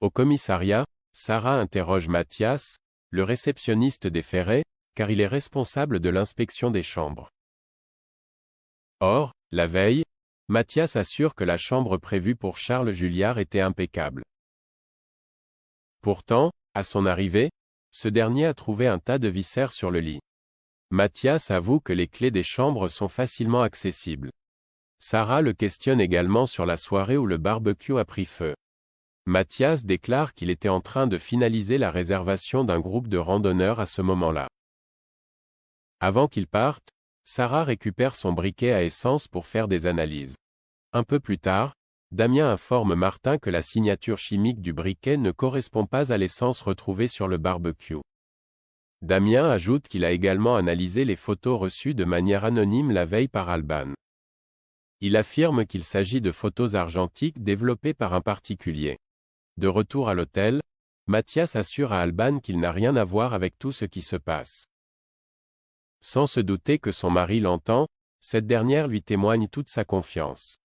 Au commissariat, Sarah interroge Mathias, le réceptionniste des Ferré, car il est responsable de l'inspection des chambres. Or, la veille, Mathias assure que la chambre prévue pour Charles Julliard était impeccable. Pourtant, à son arrivée, ce dernier a trouvé un tas de viscères sur le lit. Mathias avoue que les clés des chambres sont facilement accessibles. Sarah le questionne également sur la soirée où le barbecue a pris feu. Mathias déclare qu'il était en train de finaliser la réservation d'un groupe de randonneurs à ce moment-là. Avant qu'il parte, Sarah récupère son briquet à essence pour faire des analyses. Un peu plus tard, Damien informe Martin que la signature chimique du briquet ne correspond pas à l'essence retrouvée sur le barbecue. Damien ajoute qu'il a également analysé les photos reçues de manière anonyme la veille par Alban. Il affirme qu'il s'agit de photos argentiques développées par un particulier. De retour à l'hôtel, Mathias assure à Alban qu'il n'a rien à voir avec tout ce qui se passe. Sans se douter que son mari l'entend, cette dernière lui témoigne toute sa confiance.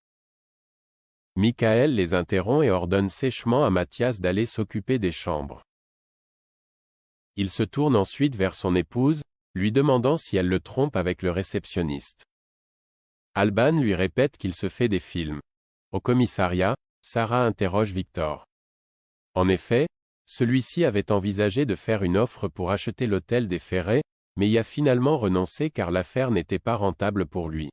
Michael les interrompt et ordonne sèchement à Mathias d'aller s'occuper des chambres. Il se tourne ensuite vers son épouse, lui demandant si elle le trompe avec le réceptionniste. Alban lui répète qu'il se fait des films. Au commissariat, Sarah interroge Victor. En effet, celui-ci avait envisagé de faire une offre pour acheter l'hôtel des Ferré, mais y a finalement renoncé car l'affaire n'était pas rentable pour lui.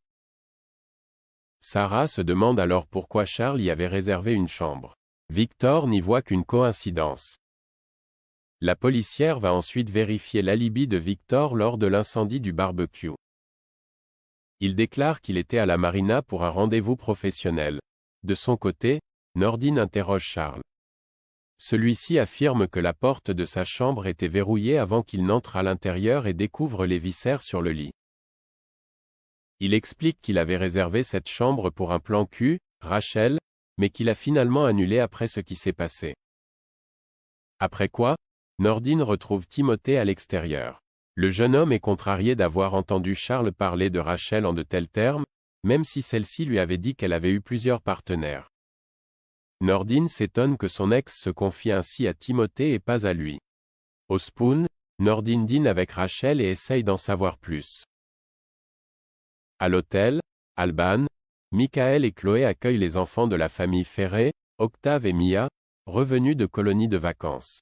Sarah se demande alors pourquoi Charles y avait réservé une chambre. Victor n'y voit qu'une coïncidence. La policière va ensuite vérifier l'alibi de Victor lors de l'incendie du barbecue. Il déclare qu'il était à la marina pour un rendez-vous professionnel. De son côté, Nordine interroge Charles. Celui-ci affirme que la porte de sa chambre était verrouillée avant qu'il n'entre à l'intérieur et découvre les viscères sur le lit. Il explique qu'il avait réservé cette chambre pour un plan cul, Rachel, mais qu'il a finalement annulé après ce qui s'est passé. Après quoi, Nordine retrouve Timothée à l'extérieur. Le jeune homme est contrarié d'avoir entendu Charles parler de Rachel en de tels termes, même si celle-ci lui avait dit qu'elle avait eu plusieurs partenaires. Nordine s'étonne que son ex se confie ainsi à Timothée et pas à lui. Au Spoon, Nordine dîne avec Rachel et essaye d'en savoir plus. À l'hôtel, Alban, Michael et Chloé accueillent les enfants de la famille Ferré, Octave et Mia, revenus de colonies de vacances.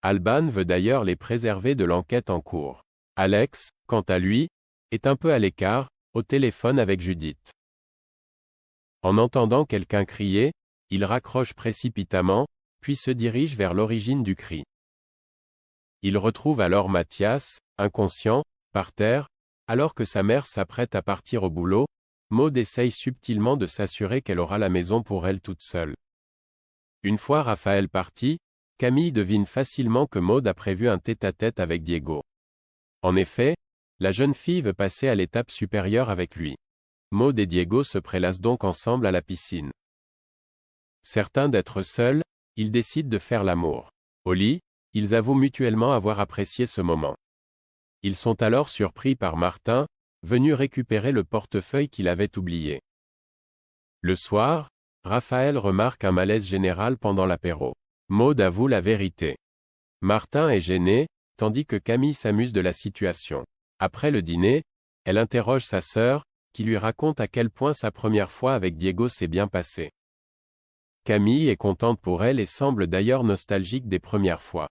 Alban veut d'ailleurs les préserver de l'enquête en cours. Alex, quant à lui, est un peu à l'écart, au téléphone avec Judith. En entendant quelqu'un crier, il raccroche précipitamment, puis se dirige vers l'origine du cri. Il retrouve alors Mathias, inconscient, par terre, alors que sa mère s'apprête à partir au boulot. Maud essaye subtilement de s'assurer qu'elle aura la maison pour elle toute seule. Une fois Raphaël parti, Camille devine facilement que Maud a prévu un tête-à-tête avec Diego. En effet, la jeune fille veut passer à l'étape supérieure avec lui. Maud et Diego se prélassent donc ensemble à la piscine. Certains d'être seuls, ils décident de faire l'amour. Au lit, ils avouent mutuellement avoir apprécié ce moment. Ils sont alors surpris par Martin, venu récupérer le portefeuille qu'il avait oublié. Le soir, Raphaël remarque un malaise général pendant l'apéro. Maud avoue la vérité. Martin est gêné, tandis que Camille s'amuse de la situation. Après le dîner, elle interroge sa sœur, qui lui raconte à quel point sa première fois avec Diego s'est bien passée. Camille est contente pour elle et semble d'ailleurs nostalgique des premières fois.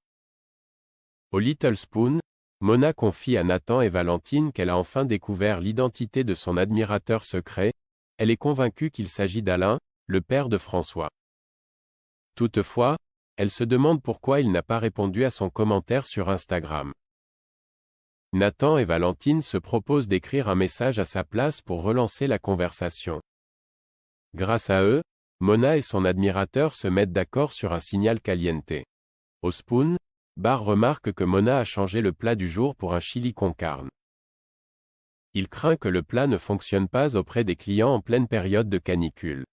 Au Little Spoon, Mona confie à Nathan et Valentine qu'elle a enfin découvert l'identité de son admirateur secret. Elle est convaincue qu'il s'agit d'Alain, le père de François. Toutefois, elle se demande pourquoi il n'a pas répondu à son commentaire sur Instagram. Nathan et Valentine se proposent d'écrire un message à sa place pour relancer la conversation. Grâce à eux, Mona et son admirateur se mettent d'accord sur un signal caliente. Au Spoon, Bar remarque que Mona a changé le plat du jour pour un chili con carne. Il craint que le plat ne fonctionne pas auprès des clients en pleine période de canicule.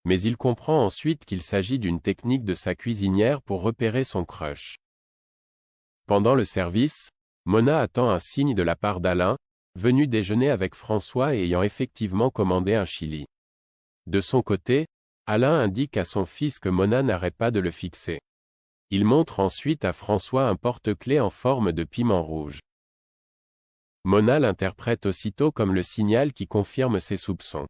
Mais il comprend ensuite qu'il s'agit d'une technique de sa cuisinière pour repérer son crush. Pendant le service, Mona attend un signe de la part d'Alain, venu déjeuner avec François et ayant effectivement commandé un chili. De son côté, Alain indique à son fils que Mona n'arrête pas de le fixer. Il montre ensuite à François un porte-clés en forme de piment rouge. Mona l'interprète aussitôt comme le signal qui confirme ses soupçons.